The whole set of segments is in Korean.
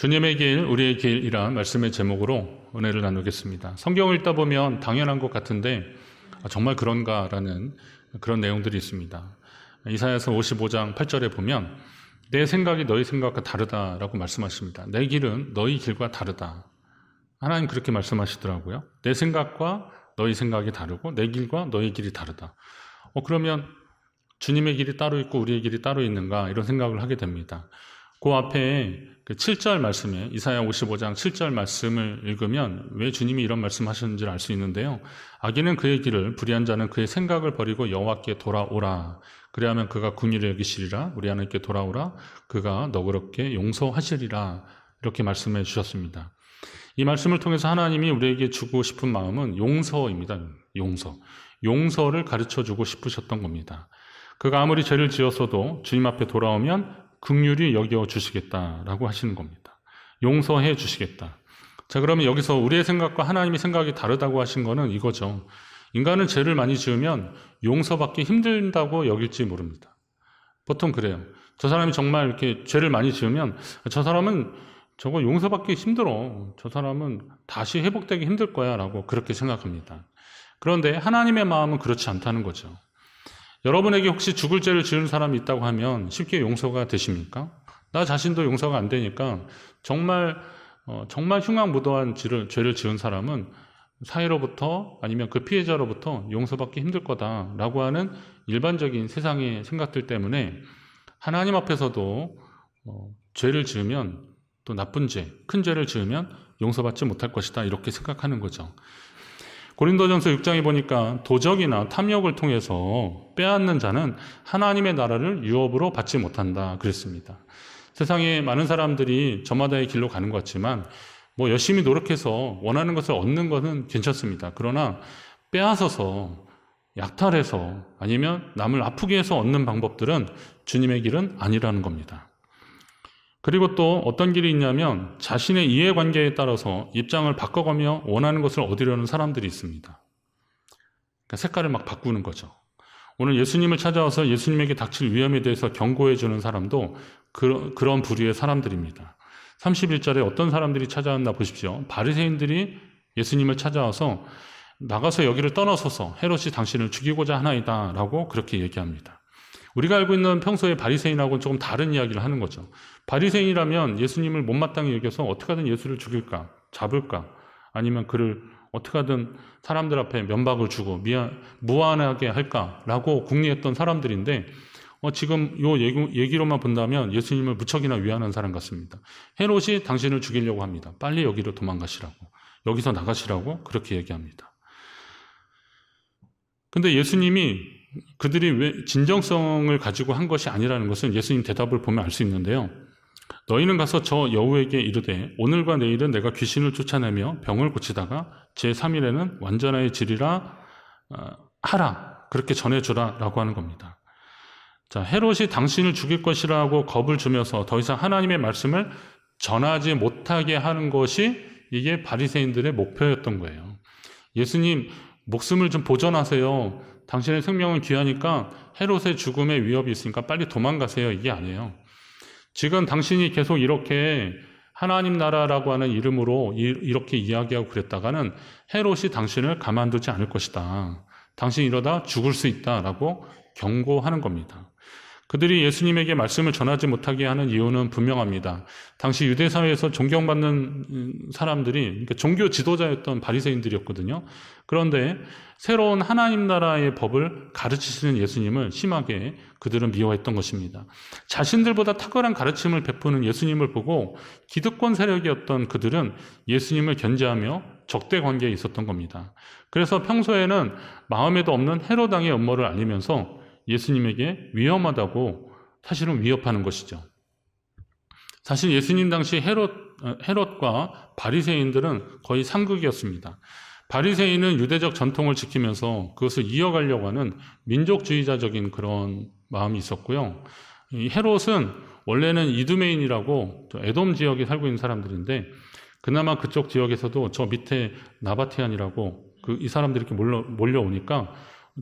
주님의 길, 우리의 길이란 말씀의 제목으로 은혜를 나누겠습니다. 성경을 읽다 보면 당연한 것 같은데 정말 그런가라는 그런 내용들이 있습니다. 이사야서 55장 8절에 보면 내 생각이 너희 생각과 다르다라고 말씀하십니다. 내 길은 너희 길과 다르다. 하나님 그렇게 말씀하시더라고요. 내 생각과 너희 생각이 다르고 내 길과 너희 길이 다르다. 그러면 주님의 길이 따로 있고 우리의 길이 따로 있는가 이런 생각을 하게 됩니다. 그 앞에 그 7절 말씀에 이사야 55장 7절 말씀을 읽으면 왜 주님이 이런 말씀하셨는지를 알 수 있는데요. 악인은 그의 길을, 불의한 자는 그의 생각을 버리고 여호와께 돌아오라. 그리하면 그가 긍휼히 여기시리라. 우리 하나님께 돌아오라. 그가 너그럽게 용서하시리라. 이렇게 말씀해 주셨습니다. 이 말씀을 통해서 하나님이 우리에게 주고 싶은 마음은 용서입니다. 용서를 가르쳐 주고 싶으셨던 겁니다. 그가 아무리 죄를 지었어도 주님 앞에 돌아오면 긍휼히 여겨 주시겠다라고 하시는 겁니다. 용서해 주시겠다. 자, 그러면 여기서 우리의 생각과 하나님의 생각이 다르다고 하신 거는 이거죠. 인간은 죄를 많이 지으면 용서받기 힘들다고 여길지 모릅니다. 보통 그래요. 저 사람이 정말 이렇게 죄를 많이 지으면 저 사람은 저거 용서받기 힘들어. 저 사람은 다시 회복되기 힘들 거야 라고 그렇게 생각합니다. 그런데 하나님의 마음은 그렇지 않다는 거죠. 여러분에게 혹시 죽을 죄를 지은 사람이 있다고 하면 쉽게 용서가 되십니까? 나 자신도 용서가 안 되니까 정말 흉악무도한 죄를 지은 사람은 사회로부터 아니면 그 피해자로부터 용서받기 힘들 거다라고 하는 일반적인 세상의 생각들 때문에 하나님 앞에서도 죄를 지으면 또 나쁜 죄, 큰 죄를 지으면 용서받지 못할 것이다 이렇게 생각하는 거죠. 고린도전서 6장에 보니까 도적이나 탐욕을 통해서 빼앗는 자는 하나님의 나라를 유업으로 받지 못한다 그랬습니다. 세상에 많은 사람들이 저마다의 길로 가는 것 같지만 열심히 노력해서 원하는 것을 얻는 것은 괜찮습니다. 그러나 빼앗아서 약탈해서 아니면 남을 아프게 해서 얻는 방법들은 주님의 길은 아니라는 겁니다. 그리고 또 어떤 길이 있냐면 자신의 이해관계에 따라서 입장을 바꿔가며 원하는 것을 얻으려는 사람들이 있습니다. 그러니까 색깔을 막 바꾸는 거죠. 오늘 예수님을 찾아와서 예수님에게 닥칠 위험에 대해서 경고해 주는 사람도 그런 부류의 사람들입니다. 31절에 어떤 사람들이 찾아왔나 보십시오. 바리새인들이 예수님을 찾아와서 나가서 여기를 떠나소서 헤롯이 당신을 죽이고자 하나이다 라고 그렇게 얘기합니다. 우리가 알고 있는 평소에 바리새인하고는 조금 다른 이야기를 하는 거죠. 바리새인이라면 예수님을 못마땅히 여겨서 어떻게 하든 예수를 죽일까, 잡을까, 아니면 그를 어떻게 하든 사람들 앞에 면박을 주고 무안하게 할까라고 궁리했던 사람들인데 지금 이 얘기로만 본다면 예수님을 무척이나 위하는 사람 같습니다. 헤롯이 당신을 죽이려고 합니다. 빨리 여기로 도망가시라고, 여기서 나가시라고 그렇게 얘기합니다. 근데 예수님이 그들이 왜 진정성을 가지고 한 것이 아니라는 것은 예수님 대답을 보면 알 수 있는데요. 너희는 가서 저 여우에게 이르되 오늘과 내일은 내가 귀신을 쫓아내며 병을 고치다가 제3일에는 완전하여지리라 하라 그렇게 전해주라 라고 하는 겁니다. 자, 헤롯이 당신을 죽일 것이라고 겁을 주면서 더 이상 하나님의 말씀을 전하지 못하게 하는 것이 이게 바리새인들의 목표였던 거예요. 예수님 목숨을 좀 보존하세요. 당신의 생명은 귀하니까 헤롯의 죽음에 위협이 있으니까 빨리 도망가세요. 이게 아니에요. 지금 당신이 계속 이렇게 하나님 나라라고 하는 이름으로 이렇게 이야기하고 그랬다가는 헤롯이 당신을 가만두지 않을 것이다. 당신이 이러다 죽을 수 있다라고 경고하는 겁니다. 그들이 예수님에게 말씀을 전하지 못하게 하는 이유는 분명합니다. 당시 유대 사회에서 존경받는 사람들이 그러니까 종교 지도자였던 바리새인들이었거든요. 그런데 새로운 하나님 나라의 법을 가르치시는 예수님을 심하게 그들은 미워했던 것입니다. 자신들보다 탁월한 가르침을 베푸는 예수님을 보고 기득권 세력이었던 그들은 예수님을 견제하며 적대 관계에 있었던 겁니다. 그래서 평소에는 마음에도 없는 헤롯 왕의 음모를 알리면서 예수님에게 위험하다고 사실은 위협하는 것이죠. 사실 예수님 당시 헤롯과 바리새인들은 거의 상극이었습니다. 바리새인은 유대적 전통을 지키면서 그것을 이어가려고 하는 민족주의자적인 그런 마음이 있었고요. 이 헤롯은 원래는 이두메인이라고 에돔 지역에 살고 있는 사람들인데 그나마 그쪽 지역에서도 저 밑에 나바티안이라고 이 사람들이 이렇게 몰려오니까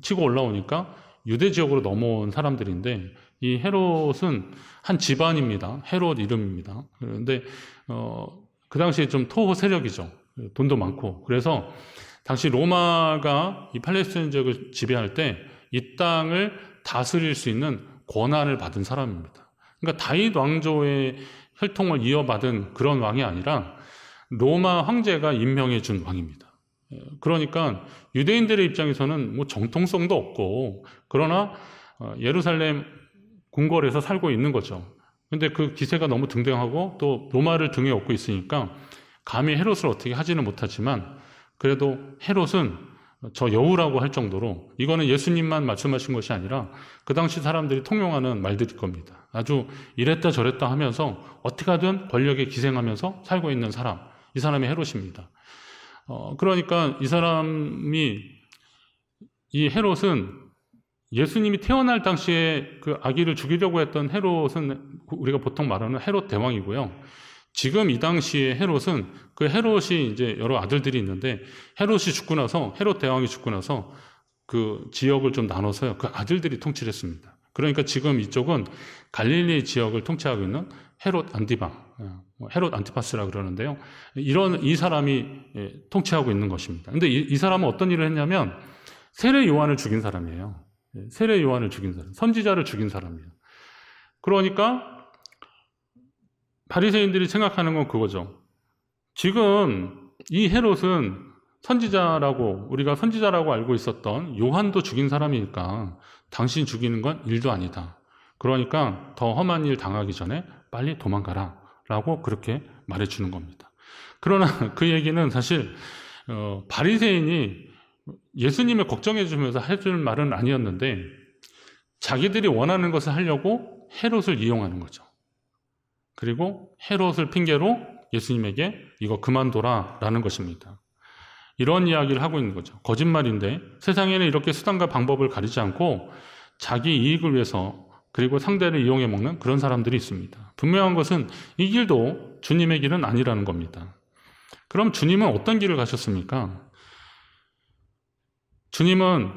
치고 올라오니까 유대 지역으로 넘어온 사람들인데 이 헤롯은 한 집안입니다. 헤롯 이름입니다. 그런데 그 당시에 좀 토호 세력이죠. 돈도 많고. 그래서 당시 로마가 이 팔레스타인 지역을 지배할 때 이 땅을 다스릴 수 있는 권한을 받은 사람입니다. 그러니까 다윗 왕조의 혈통을 이어받은 그런 왕이 아니라 로마 황제가 임명해 준 왕입니다. 그러니까 유대인들의 입장에서는 뭐 정통성도 없고, 그러나 예루살렘 궁궐에서 살고 있는 거죠. 근데 그 기세가 너무 등등하고 또 로마를 등에 업고 있으니까 감히 헤롯을 어떻게 하지는 못하지만, 그래도 헤롯은 저 여우라고 할 정도로, 이거는 예수님만 말씀하신 것이 아니라 그 당시 사람들이 통용하는 말들일 겁니다. 아주 이랬다 저랬다 하면서 어떻게 하든 권력에 기생하면서 살고 있는 사람, 이 사람이 헤롯입니다. 그러니까 이 헤롯은 예수님이 태어날 당시에 그 아기를 죽이려고 했던 헤롯은 우리가 보통 말하는 헤롯 대왕이고요. 지금 이 당시에 헤롯은 그 헤롯이 이제 여러 아들들이 있는데, 헤롯 대왕이 죽고 나서 그 지역을 좀 나눠서요, 그 아들들이 통치를 했습니다. 그러니까 지금 이쪽은 갈릴리 지역을 통치하고 있는 헤롯 안티파스라 그러는데요. 이 사람이 통치하고 있는 것입니다. 근데 이 사람은 어떤 일을 했냐면 세례 요한을 죽인 사람이에요. 세례 요한을 죽인 사람, 선지자를 죽인 사람이에요. 그러니까 바리새인들이 생각하는 건 그거죠. 지금 이 헤롯은 우리가 선지자라고 알고 있었던 요한도 죽인 사람이니까 당신 죽이는 건 일도 아니다. 그러니까 더 험한 일 당하기 전에 빨리 도망가라 라고 그렇게 말해주는 겁니다. 그러나 그 얘기는 사실 바리새인이 예수님을 걱정해 주면서 해줄 말은 아니었는데, 자기들이 원하는 것을 하려고 헤롯을 이용하는 거죠. 그리고 헤롯을 핑계로 예수님에게 이거 그만둬라 라는 것입니다. 이런 이야기를 하고 있는 거죠. 거짓말인데 세상에는 이렇게 수단과 방법을 가리지 않고 자기 이익을 위해서 그리고 상대를 이용해 먹는 그런 사람들이 있습니다. 분명한 것은 이 길도 주님의 길은 아니라는 겁니다. 그럼 주님은 어떤 길을 가셨습니까? 주님은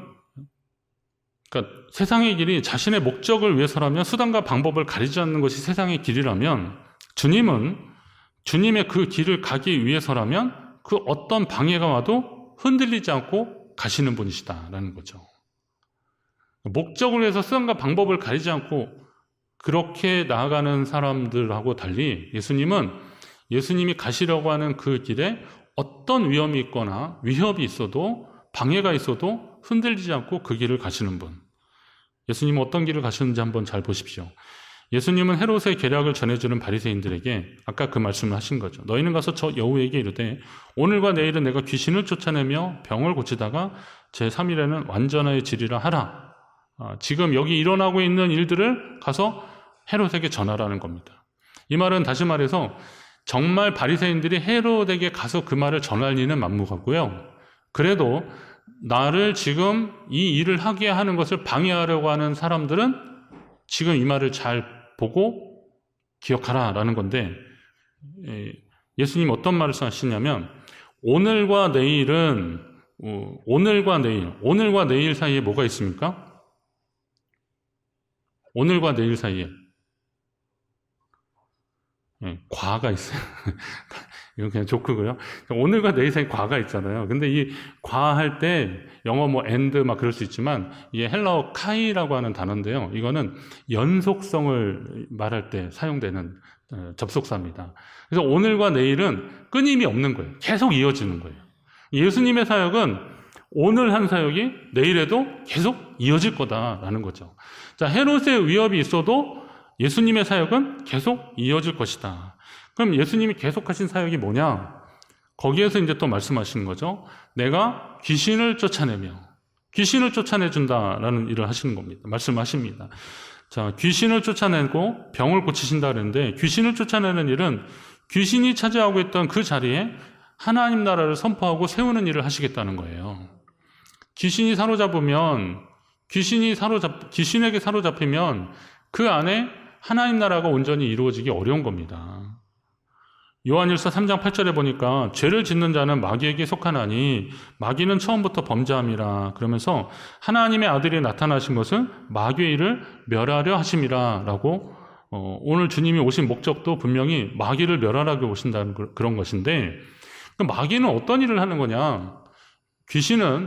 그러니까 세상의 길이 자신의 목적을 위해서라면, 수단과 방법을 가리지 않는 것이 세상의 길이라면, 주님은 주님의 그 길을 가기 위해서라면 그 어떤 방해가 와도 흔들리지 않고 가시는 분이시다라는 거죠. 목적을 위해서 수단과 방법을 가리지 않고 그렇게 나아가는 사람들하고 달리 예수님이 가시려고 하는 그 길에 어떤 위험이 있거나 위협이 있어도, 방해가 있어도 흔들리지 않고 그 길을 가시는 분. 예수님은 어떤 길을 가셨는지 한번 잘 보십시오. 예수님은 헤롯의 계략을 전해주는 바리새인들에게 아까 그 말씀을 하신 거죠. 너희는 가서 저 여우에게 이르되 오늘과 내일은 내가 귀신을 쫓아내며 병을 고치다가 제3일에는 완전하여지리라 하라. 지금 여기 일어나고 있는 일들을 가서 헤롯에게 전하라는 겁니다. 이 말은 다시 말해서 정말 바리새인들이 헤롯에게 가서 그 말을 전할 리는 만무하고요. 그래도 나를 지금 이 일을 하게 하는 것을 방해하려고 하는 사람들은 지금 이 말을 잘 보고 기억하라라는 건데, 예수님 어떤 말을 하시냐면 오늘과 내일 사이에 뭐가 있습니까? 오늘과 내일 사이에 과가 있어요. 이건 그냥 조크고요. 오늘과 내일 사이에 과가 있잖아요. 근데 이 과할 때 영어 and 막 그럴 수 있지만 이게 헬라어 카이라고 하는 단어인데요. 이거는 연속성을 말할 때 사용되는 접속사입니다. 그래서 오늘과 내일은 끊임이 없는 거예요. 계속 이어지는 거예요. 예수님의 사역은 오늘 한 사역이 내일에도 계속 이어질 거다라는 거죠. 자, 헤롯의 위협이 있어도 예수님의 사역은 계속 이어질 것이다. 그럼 예수님이 계속하신 사역이 뭐냐? 거기에서 이제 또 말씀하시는 거죠. 내가 귀신을 쫓아내준다라는 일을 하시는 겁니다. 말씀하십니다. 자, 귀신을 쫓아내고 병을 고치신다 그랬는데, 귀신을 쫓아내는 일은 귀신이 차지하고 있던 그 자리에 하나님 나라를 선포하고 세우는 일을 하시겠다는 거예요. 귀신에게 사로잡히면 그 안에 하나님 나라가 온전히 이루어지기 어려운 겁니다. 요한일서 3장 8절에 보니까 죄를 짓는 자는 마귀에게 속하나니 마귀는 처음부터 범죄함이라 그러면서 하나님의 아들이 나타나신 것은 마귀의 일을 멸하려 하심이라 라고 오늘 주님이 오신 목적도 분명히 마귀를 멸하라고 오신다는 그런 것인데 마귀는 어떤 일을 하는 거냐?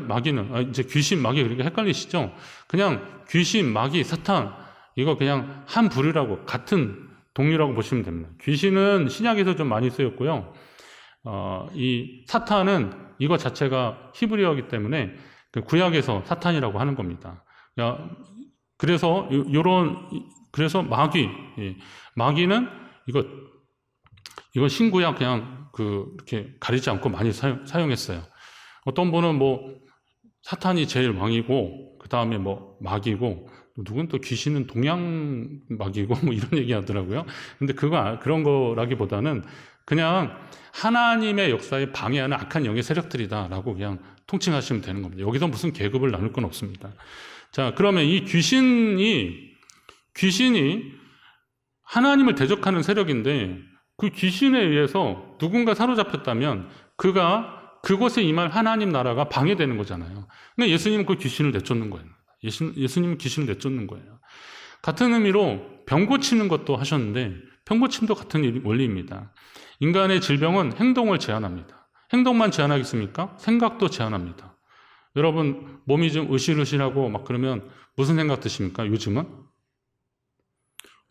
마귀는 이제 귀신, 마귀 그러니까 헷갈리시죠? 그냥 귀신, 마귀, 사탄 이거 그냥 한 부류라고 같은 동류라고 보시면 됩니다. 귀신은 신약에서 좀 많이 쓰였고요. 이 사탄은 이거 자체가 히브리어이기 때문에 그 구약에서 사탄이라고 하는 겁니다. 그래서 그래서 마귀는 이거 신구약 그냥 이렇게 가리지 않고 많이 사용했어요. 어떤 분은 사탄이 제일 왕이고 그 다음에 마귀고 누군 또 귀신은 동양 마귀고 이런 얘기 하더라고요. 근데 그런 거라기보다는 그냥 하나님의 역사에 방해하는 악한 영의 세력들이다라고 그냥 통칭하시면 되는 겁니다. 여기서 무슨 계급을 나눌 건 없습니다. 자, 그러면 이 귀신이 하나님을 대적하는 세력인데 그 귀신에 의해서 누군가 사로잡혔다면 그곳에 임할 하나님 나라가 방해되는 거잖아요. 근데 예수님은 그 귀신을 내쫓는 거예요. 예수님은 귀신을 내쫓는 거예요. 같은 의미로 병 고치는 것도 하셨는데 병 고침도 같은 원리입니다. 인간의 질병은 행동을 제한합니다. 행동만 제한하겠습니까? 생각도 제한합니다. 여러분 몸이 좀 으실으실하고 막 그러면 무슨 생각 드십니까? 요즘은?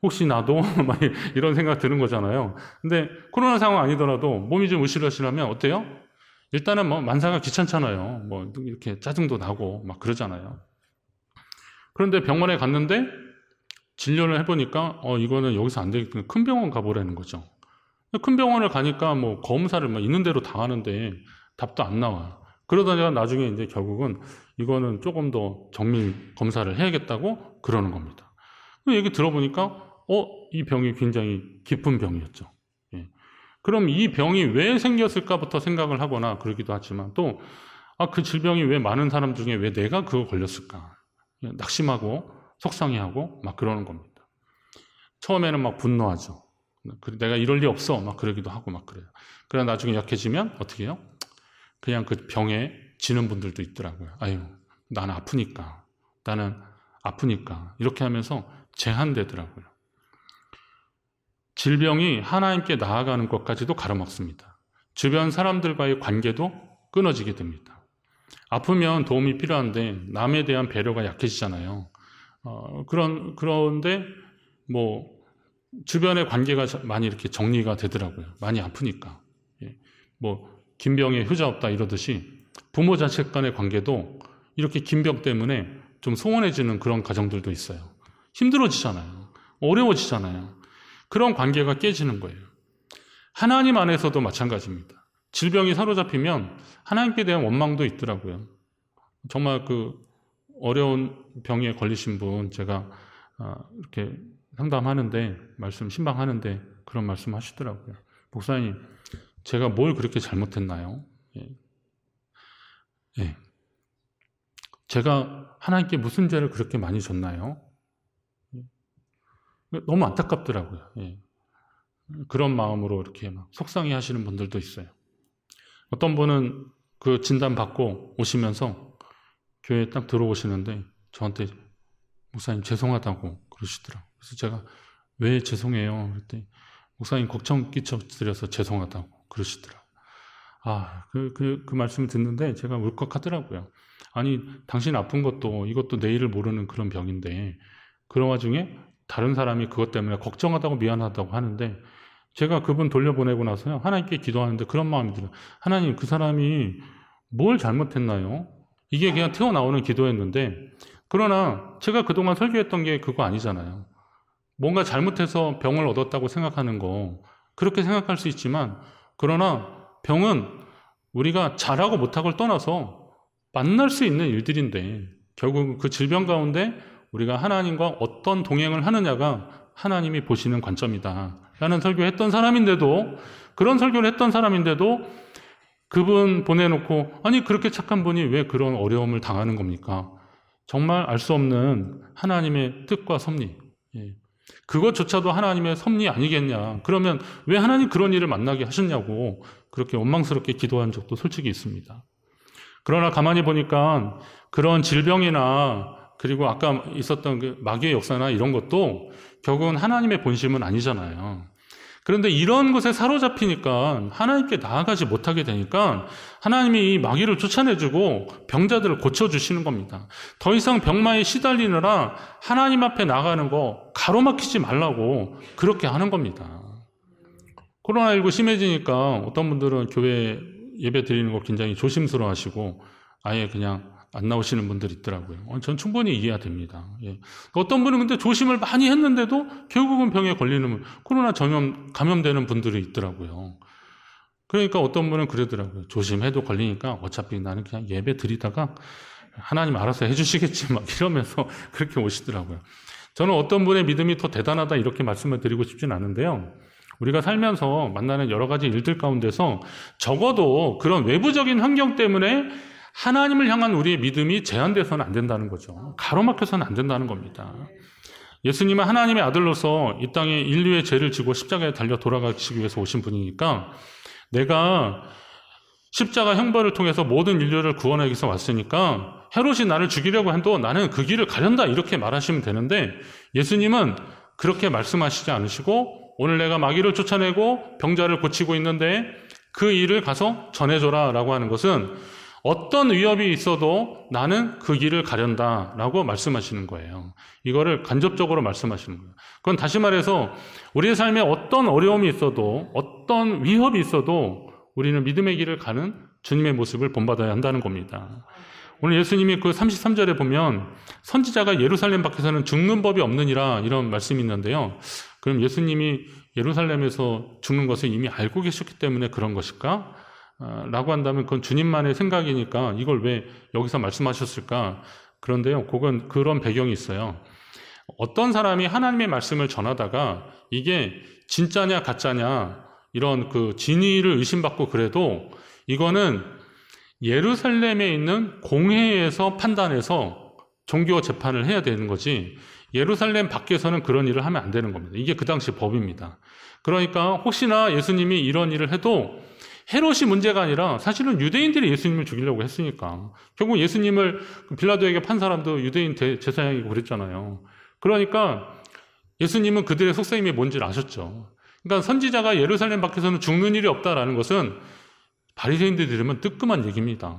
혹시 나도? 막 이런 생각 드는 거잖아요. 근데 코로나 상황 아니더라도 몸이 좀 으실으실하면 어때요? 일단은 만사가 귀찮잖아요. 이렇게 짜증도 나고 막 그러잖아요. 그런데 병원에 갔는데 진료를 해보니까 이거는 여기서 안 되겠구나. 큰 병원 가보라는 거죠. 큰 병원을 가니까 검사를 있는 대로 다 하는데 답도 안 나와. 그러다가 나중에 이제 결국은 이거는 조금 더 정밀 검사를 해야겠다고 그러는 겁니다. 그 얘기 들어보니까 이 병이 굉장히 깊은 병이었죠. 예. 그럼 이 병이 왜 생겼을까부터 생각을 하거나 그러기도 하지만 또 그 질병이 왜 많은 사람 중에 왜 내가 그거 걸렸을까? 낙심하고 속상해하고 막 그러는 겁니다. 처음에는 막 분노하죠. 내가 이럴 리 없어 막 그러기도 하고 막 그래요. 그러나 나중에 약해지면 어떻게 해요? 그냥 그 병에 지는 분들도 있더라고요. 아유, 나는 아프니까 이렇게 하면서 제한되더라고요. 질병이 하나님께 나아가는 것까지도 가로막습니다. 주변 사람들과의 관계도 끊어지게 됩니다. 아프면 도움이 필요한데 남에 대한 배려가 약해지잖아요. 그런데 주변의 관계가 많이 이렇게 정리가 되더라고요. 많이 아프니까. 예. 긴 병에 효자 없다 이러듯이 부모 자식 간의 관계도 이렇게 긴 병 때문에 좀 소원해지는 그런 가정들도 있어요. 힘들어지잖아요. 어려워지잖아요. 그런 관계가 깨지는 거예요. 하나님 안에서도 마찬가지입니다. 질병이 사로잡히면 하나님께 대한 원망도 있더라고요. 정말 어려운 병에 걸리신 분 제가 이렇게 상담하는데 신방하는데 그런 말씀 하시더라고요. 목사님, 제가 뭘 그렇게 잘못했나요? 예. 제가 하나님께 무슨 죄를 그렇게 많이 졌나요? 너무 안타깝더라고요. 예. 그런 마음으로 이렇게 막 속상해 하시는 분들도 있어요. 어떤 분은 그 진단 받고 오시면서 교회에 딱 들어오시는데 저한테 목사님 죄송하다고 그러시더라고요. 그래서 제가 왜 죄송해요? 그랬더니 목사님 걱정 끼쳐드려서 죄송하다고 그러시더라고요. 그 말씀을 듣는데 제가 울컥하더라고요. 아니, 당신 아픈 것도 이것도 내일을 모르는 그런 병인데 그런 와중에 다른 사람이 그것 때문에 걱정하다고 미안하다고 하는데 제가 그분 돌려보내고 나서요 하나님께 기도하는데 그런 마음이 들어요. 하나님, 그 사람이 뭘 잘못했나요? 이게 그냥 튀어나오는 기도였는데 그러나 제가 그동안 설교했던 게 그거 아니잖아요. 뭔가 잘못해서 병을 얻었다고 생각하는 거 그렇게 생각할 수 있지만 그러나 병은 우리가 잘하고 못하고를 떠나서 만날 수 있는 일들인데 결국 그 질병 가운데 우리가 하나님과 어떤 동행을 하느냐가 하나님이 보시는 관점이다 라는 설교를 했던 사람인데도 그런 설교를 했던 사람인데도 그분 보내놓고 아니 그렇게 착한 분이 왜 그런 어려움을 당하는 겁니까? 정말 알 수 없는 하나님의 뜻과 섭리. 예. 그것조차도 하나님의 섭리 아니겠냐. 그러면 왜 하나님 그런 일을 만나게 하셨냐고 그렇게 원망스럽게 기도한 적도 솔직히 있습니다. 그러나 가만히 보니까 그런 질병이나 그리고 아까 있었던 그 마귀의 역사나 이런 것도 결국은 하나님의 본심은 아니잖아요. 그런데 이런 것에 사로잡히니까 하나님께 나아가지 못하게 되니까 하나님이 이 마귀를 쫓아내주고 병자들을 고쳐주시는 겁니다. 더 이상 병마에 시달리느라 하나님 앞에 나가는 거 가로막히지 말라고 그렇게 하는 겁니다. 코로나19 심해지니까 어떤 분들은 교회 예배 드리는 거 굉장히 조심스러워 하시고 아예 그냥 안 나오시는 분들이 있더라고요. 전 충분히 이해가 됩니다. 예. 어떤 분은 근데 조심을 많이 했는데도 결국은 병에 걸리는 코로나 감염되는 분들이 있더라고요. 그러니까 어떤 분은 그러더라고요. 조심해도 걸리니까 어차피 나는 그냥 예배 드리다가 하나님 알아서 해주시겠지 막 이러면서 그렇게 오시더라고요. 저는 어떤 분의 믿음이 더 대단하다 이렇게 말씀을 드리고 싶진 않은데요. 우리가 살면서 만나는 여러 가지 일들 가운데서 적어도 그런 외부적인 환경 때문에 하나님을 향한 우리의 믿음이 제한돼서는 안 된다는 거죠. 가로막혀서는 안 된다는 겁니다. 예수님은 하나님의 아들로서 이 땅에 인류의 죄를 지고 십자가에 달려 돌아가시기 위해서 오신 분이니까 내가 십자가 형벌을 통해서 모든 인류를 구원하기 위해서 왔으니까 헤롯이 나를 죽이려고 해도 나는 그 길을 가련다 이렇게 말하시면 되는데 예수님은 그렇게 말씀하시지 않으시고 오늘 내가 마귀를 쫓아내고 병자를 고치고 있는데 그 일을 가서 전해줘라 라고 하는 것은 어떤 위협이 있어도 나는 그 길을 가련다 라고 말씀하시는 거예요. 이거를 간접적으로 말씀하시는 거예요. 그건 다시 말해서 우리의 삶에 어떤 어려움이 있어도 어떤 위협이 있어도 우리는 믿음의 길을 가는 주님의 모습을 본받아야 한다는 겁니다. 오늘 예수님이 그 33절에 보면 선지자가 예루살렘 밖에서는 죽는 법이 없느니라 이런 말씀이 있는데요. 그럼 예수님이 예루살렘에서 죽는 것을 이미 알고 계셨기 때문에 그런 것일까? 라고 한다면 그건 주님만의 생각이니까 이걸 왜 여기서 말씀하셨을까? 그런데요, 그건 그런 배경이 있어요. 어떤 사람이 하나님의 말씀을 전하다가 이게 진짜냐 가짜냐 이런 그 진위를 의심받고 그래도 이거는 예루살렘에 있는 공회에서 판단해서 종교 재판을 해야 되는 거지 예루살렘 밖에서는 그런 일을 하면 안 되는 겁니다. 이게 그 당시 법입니다. 그러니까 혹시나 예수님이 이런 일을 해도 헤롯이 문제가 아니라 사실은 유대인들이 예수님을 죽이려고 했으니까 결국 예수님을 빌라도에게 판 사람도 유대인 제사장이고 그랬잖아요. 그러니까 예수님은 그들의 속셈이 뭔지를 아셨죠. 그러니까 선지자가 예루살렘 밖에서는 죽는 일이 없다라는 것은 바리새인들이 들으면 뜨끔한 얘기입니다.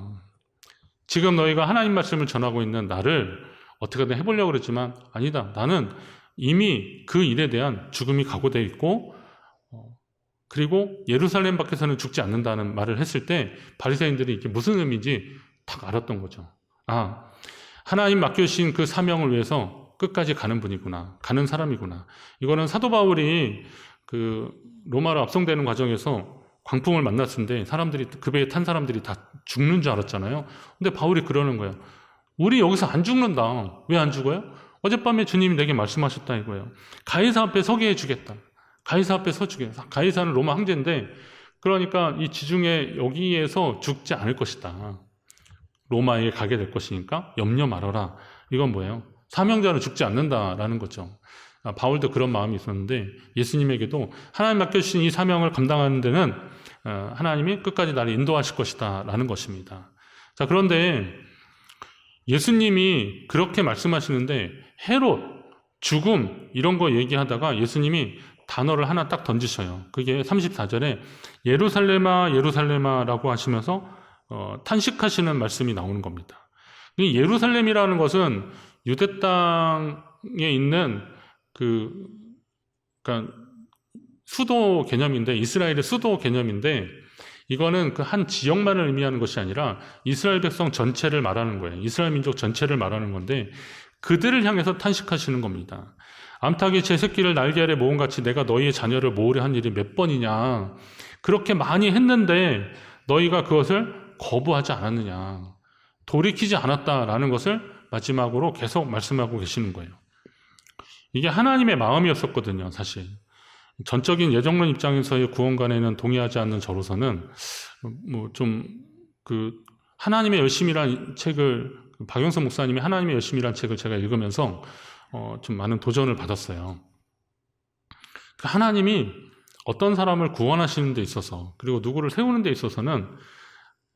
지금 너희가 하나님 말씀을 전하고 있는 나를 어떻게든 해보려고 그랬지만 아니다. 나는 이미 그 일에 대한 죽음이 각오되어 있고 그리고 예루살렘 밖에서는 죽지 않는다는 말을 했을 때 바리새인들이 이게 무슨 의미인지 딱 알았던 거죠. 아, 하나님 맡겨주신 그 사명을 위해서 끝까지 가는 분이구나. 가는 사람이구나. 이거는 사도 바울이 그 로마로 압송되는 과정에서 광풍을 만났는데 사람들이 그 배에 탄 사람들이 다 죽는 줄 알았잖아요. 근데 바울이 그러는 거예요. 우리 여기서 안 죽는다. 왜 안 죽어요? 어젯밤에 주님이 내게 말씀하셨다 이거예요. 가이사 앞에 서게 해주겠다. 가이사 앞에 서주겠다. 가이사는 로마 황제인데 그러니까 이 지중해 여기에서 죽지 않을 것이다. 로마에 가게 될 것이니까 염려 말아라. 이건 뭐예요? 사명자는 죽지 않는다라는 거죠. 바울도 그런 마음이 있었는데 예수님에게도 하나님 맡겨주신 이 사명을 감당하는 데는 하나님이 끝까지 나를 인도하실 것이다 라는 것입니다. 자, 그런데 예수님이 그렇게 말씀하시는데 헤롯, 죽음 이런 거 얘기하다가 예수님이 단어를 하나 딱 던지셔요. 그게 34절에 예루살렘아 예루살렘아라고 하시면서 탄식하시는 말씀이 나오는 겁니다. 이 예루살렘이라는 것은 유대 땅에 있는 그러니까 수도 개념인데 이스라엘의 수도 개념인데 이거는 그 한 지역만을 의미하는 것이 아니라 이스라엘 백성 전체를 말하는 거예요. 이스라엘 민족 전체를 말하는 건데 그들을 향해서 탄식하시는 겁니다. 암탉이 제 새끼를 날개 아래 모음같이 내가 너희의 자녀를 모으려 한 일이 몇 번이냐. 그렇게 많이 했는데 너희가 그것을 거부하지 않았느냐. 돌이키지 않았다라는 것을 마지막으로 계속 말씀하고 계시는 거예요. 이게 하나님의 마음이었었거든요, 사실. 전적인 예정론 입장에서의 구원관에는 동의하지 않는 저로서는 하나님의 열심이란 책을 박영선 목사님이 하나님의 열심이란 책을 제가 읽으면서 좀 많은 도전을 받았어요. 하나님이 어떤 사람을 구원하시는 데 있어서, 그리고 누구를 세우는 데 있어서는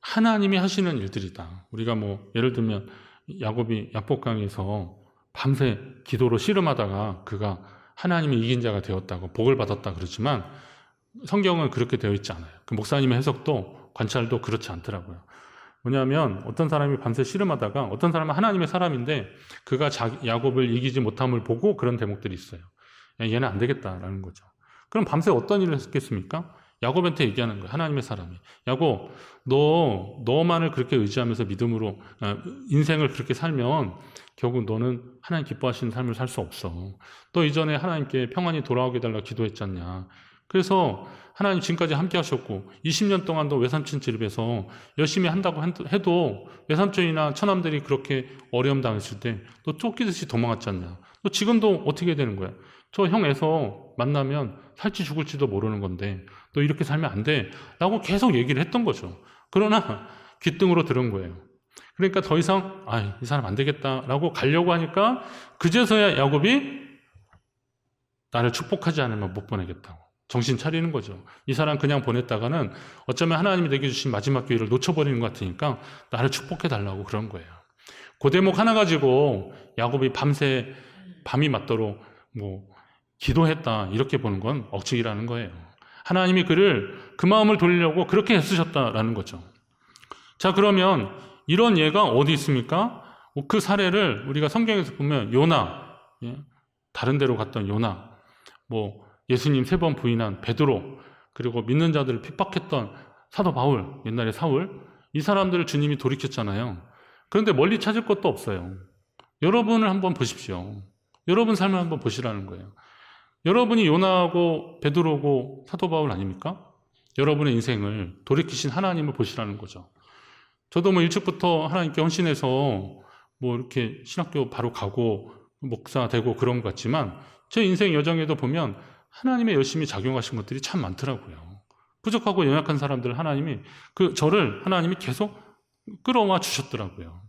하나님이 하시는 일들이다. 우리가 예를 들면 야곱이 약복강에서 밤새 기도로 씨름하다가 그가 하나님이 이긴 자가 되었다고 복을 받았다 그러지만 성경은 그렇게 되어 있지 않아요. 그 목사님의 해석도 관찰도 그렇지 않더라고요. 뭐냐면 어떤 사람이 밤새 씨름하다가 어떤 사람은 하나님의 사람인데 그가 야곱을 이기지 못함을 보고 그런 대목들이 있어요. 얘는 안 되겠다라는 거죠. 그럼 밤새 어떤 일을 했겠습니까? 야곱한테 얘기하는 거예요. 하나님의 사람이. 야곱, 너만을 그렇게 의지하면서 믿음으로 인생을 그렇게 살면 결국 너는 하나님 기뻐하시는 삶을 살 수 없어. 너 이전에 하나님께 평안히 돌아오게 해달라고 기도했지 않냐. 그래서 하나님 지금까지 함께 하셨고 20년 동안도 외삼촌 집에서 열심히 한다고 해도 외삼촌이나 처남들이 그렇게 어려움 당했을 때 너 쫓기듯이 도망갔지 않냐. 너 지금도 어떻게 되는 거야? 저 형 애서 만나면 살지 죽을지도 모르는 건데 너 이렇게 살면 안 돼 라고 계속 얘기를 했던 거죠. 그러나 귓등으로 들은 거예요. 그러니까 더 이상 이 사람 안 되겠다라고 가려고 하니까 그제서야 야곱이 나를 축복하지 않으면 못 보내겠다고 정신 차리는 거죠. 이 사람 그냥 보냈다가는 어쩌면 하나님이 내게 주신 마지막 기회를 놓쳐버리는 것 같으니까 나를 축복해달라고 그런 거예요. 그 대목 하나 가지고 야곱이 밤이 맞도록 기도했다 이렇게 보는 건 억측이라는 거예요. 하나님이 그를 그 마음을 돌리려고 그렇게 애쓰셨다라는 거죠. 자, 그러면 이런 예가 어디 있습니까? 그 사례를 우리가 성경에서 보면 요나, 다른 데로 갔던 요나, 예수님 3번 부인한 베드로, 그리고 믿는 자들을 핍박했던 사도 바울, 옛날에 사울, 이 사람들을 주님이 돌이켰잖아요. 그런데 멀리 찾을 것도 없어요. 여러분을 한번 보십시오. 여러분 삶을 한번 보시라는 거예요. 여러분이 요나하고 베드로고 사도 바울 아닙니까? 여러분의 인생을 돌이키신 하나님을 보시라는 거죠. 저도 일찍부터 하나님께 헌신해서 이렇게 신학교 바로 가고 목사 되고 그런 것 같지만 제 인생 여정에도 보면 하나님의 열심히 작용하신 것들이 참 많더라고요. 부족하고 연약한 사람들 저를 하나님이 계속 끌어와 주셨더라고요.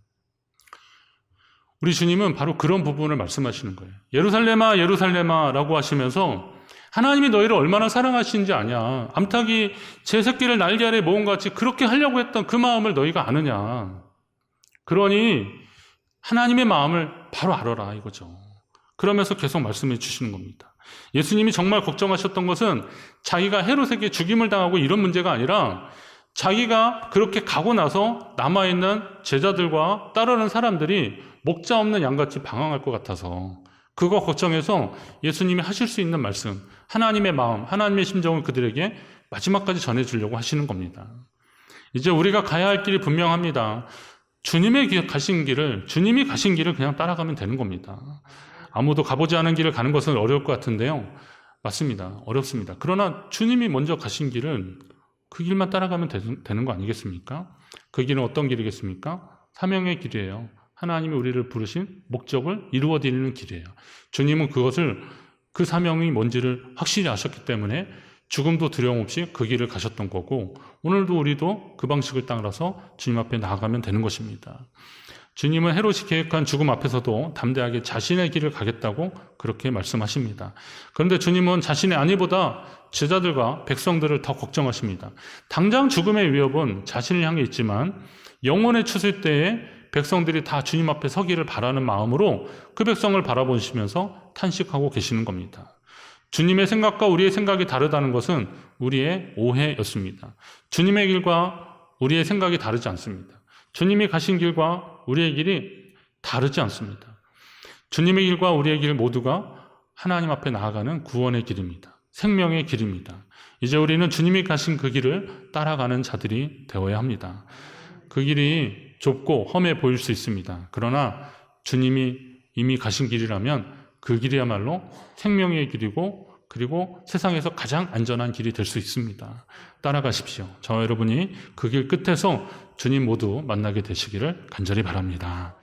우리 주님은 바로 그런 부분을 말씀하시는 거예요. 예루살렘아 예루살렘아 라고 하시면서 하나님이 너희를 얼마나 사랑하시는지 아냐. 암탉이 제 새끼를 날개 아래 모은 것 같이 그렇게 하려고 했던 그 마음을 너희가 아느냐. 그러니 하나님의 마음을 바로 알아라 이거죠. 그러면서 계속 말씀해 주시는 겁니다. 예수님이 정말 걱정하셨던 것은 자기가 헤롯에게 죽임을 당하고 이런 문제가 아니라 자기가 그렇게 가고 나서 남아있는 제자들과 따르는 사람들이 목자 없는 양같이 방황할 것 같아서 그거 걱정해서 예수님이 하실 수 있는 말씀, 하나님의 마음, 하나님의 심정을 그들에게 마지막까지 전해주려고 하시는 겁니다. 이제 우리가 가야 할 길이 분명합니다. 주님이 가신 길을 그냥 따라가면 되는 겁니다. 아무도 가보지 않은 길을 가는 것은 어려울 것 같은데요. 맞습니다. 어렵습니다. 그러나 주님이 먼저 가신 길은 그 길만 따라가면 되는 거 아니겠습니까? 그 길은 어떤 길이겠습니까? 사명의 길이에요. 하나님이 우리를 부르신 목적을 이루어드리는 길이에요. 주님은 그 사명이 뭔지를 확실히 아셨기 때문에 죽음도 두려움 없이 그 길을 가셨던 거고 오늘도 우리도 그 방식을 따라서 주님 앞에 나아가면 되는 것입니다. 주님은 헤롯이 계획한 죽음 앞에서도 담대하게 자신의 길을 가겠다고 그렇게 말씀하십니다. 그런데 주님은 자신의 아내보다 제자들과 백성들을 더 걱정하십니다. 당장 죽음의 위협은 자신을 향해 있지만 영혼의 추수 때에 백성들이 다 주님 앞에 서기를 바라는 마음으로 그 백성을 바라보시면서 탄식하고 계시는 겁니다. 주님의 생각과 우리의 생각이 다르다는 것은 우리의 오해였습니다. 주님의 길과 우리의 생각이 다르지 않습니다. 주님이 가신 길과 우리의 길이 다르지 않습니다. 주님의 길과 우리의 길 모두가 하나님 앞에 나아가는 구원의 길입니다. 생명의 길입니다. 이제 우리는 주님이 가신 그 길을 따라가는 자들이 되어야 합니다. 그 길이 좁고 험해 보일 수 있습니다. 그러나 주님이 이미 가신 길이라면 그 길이야말로 생명의 길이고 그리고 세상에서 가장 안전한 길이 될 수 있습니다. 따라가십시오. 저와 여러분이 그 길 끝에서 주님 모두 만나게 되시기를 간절히 바랍니다.